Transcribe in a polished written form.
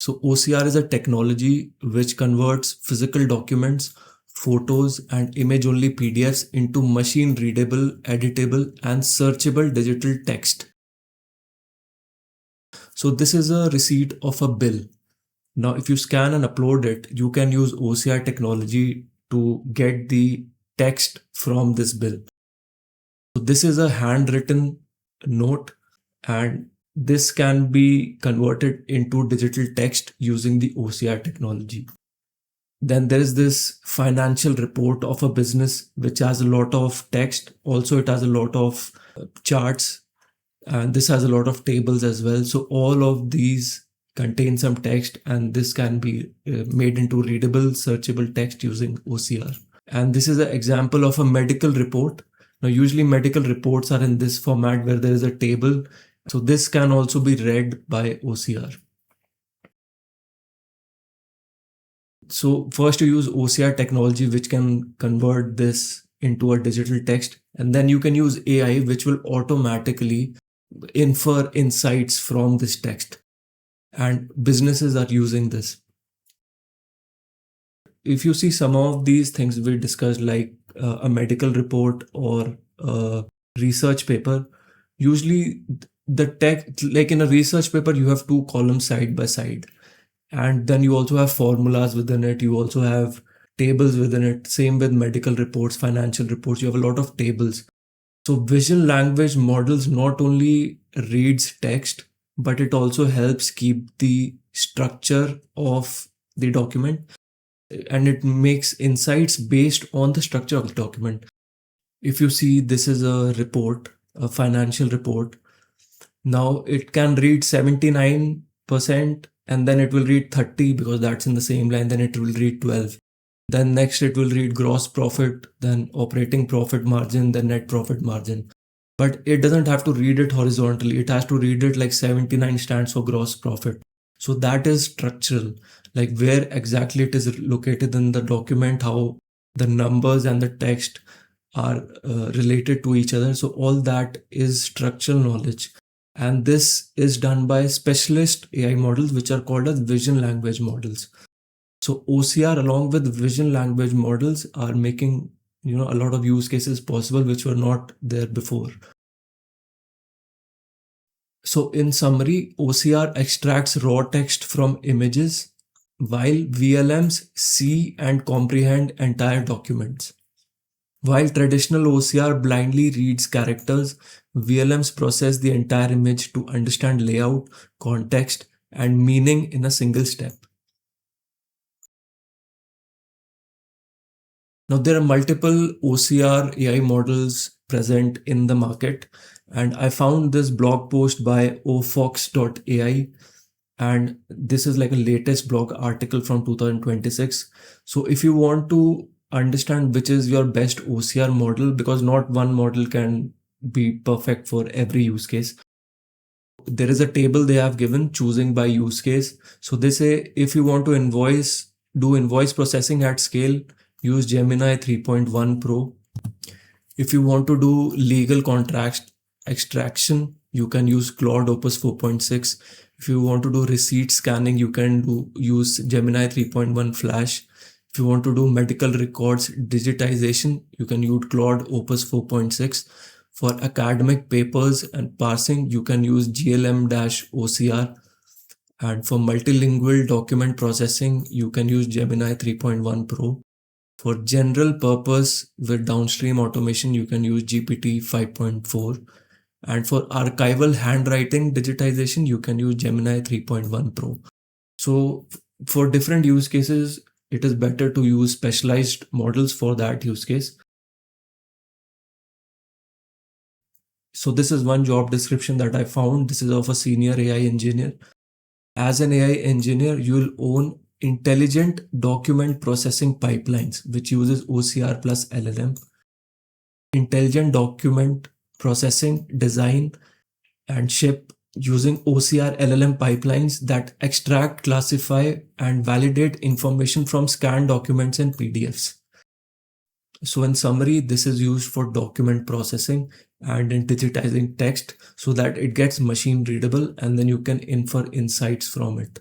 So OCR is a technology which converts physical documents, photos, and image-only PDFs into machine-readable, editable, and searchable digital text. So this is a receipt of a bill. Now, if you scan and upload it, you can use OCR technology to get the text from this bill. So this is a handwritten note, and this can be converted into digital text using the OCR technology. Then there is this financial report of a business which has a lot of text. Also, it has a lot of charts, and this has a lot of tables as well. So all of these contain some text, and this can be made into readable, searchable text using OCR. And this is an example of a medical report. Now, usually medical reports are in this format where there is a table. So this can also be read by OCR. So first you use OCR technology, which can convert this into a digital text. And then you can use AI, which will automatically infer insights from this text. And businesses are using this. If you see some of these things we discussed, like a medical report or a research paper, usually the text, like in a research paper, you have two columns side by side. And then you also have formulas within it. You also have tables within it. Same with medical reports, financial reports. You have a lot of tables. So vision language models not only reads text, but it also helps keep the structure of the document, and it makes insights based on the structure of the document. If you see, this is a report, a financial report. Now it can read 79%, and then it will read 30 because that's in the same line. Then it will read 12. Then next it will read gross profit, then operating profit margin, then net profit margin. But it doesn't have to read it horizontally. It has to read it like 79 stands for gross profit. So that is structural, like where exactly it is located in the document, how the numbers and the text are related to each other. So all that is structural knowledge. And this is done by specialist AI models, which are called as vision language models. So OCR along with vision language models are making, a lot of use cases possible, which were not there before. So in summary, OCR extracts raw text from images, while VLMs see and comprehend entire documents. While traditional OCR blindly reads characters, VLMs process the entire image to understand layout, context, and meaning in a single step. Now, there are multiple OCR AI models present in the market, and I found this blog post by ofox.ai, and this is like a latest blog article from 2026. So if you want to understand which is your best OCR model, because not one model can be perfect for every use case, there is a table they have given choosing by use case. So they say if you want to do invoice processing at scale, use Gemini 3.1 Pro. If you want to do legal contract extraction, you can use Claude Opus 4.6. If you want to do receipt scanning, you can use Gemini 3.1 Flash. If you want to do medical records digitization, you can use Claude Opus 4.6. For academic papers and parsing, you can use GLM-OCR. And for multilingual document processing, you can use Gemini 3.1 Pro. For general purpose with downstream automation, you can use GPT 5.4. And for archival handwriting digitization, you can use Gemini 3.1 Pro. So for different use cases, it is better to use specialized models for that use case. So this is one job description that I found. This is of a senior AI engineer. As an AI engineer, you'll own intelligent document processing pipelines, which uses OCR plus LLM. Intelligent document processing, design, and ship using OCR LLM pipelines that extract, classify, and validate information from scanned documents and PDFs. So in summary, this is used for document processing and in digitizing text so that it gets machine readable, and then you can infer insights from it.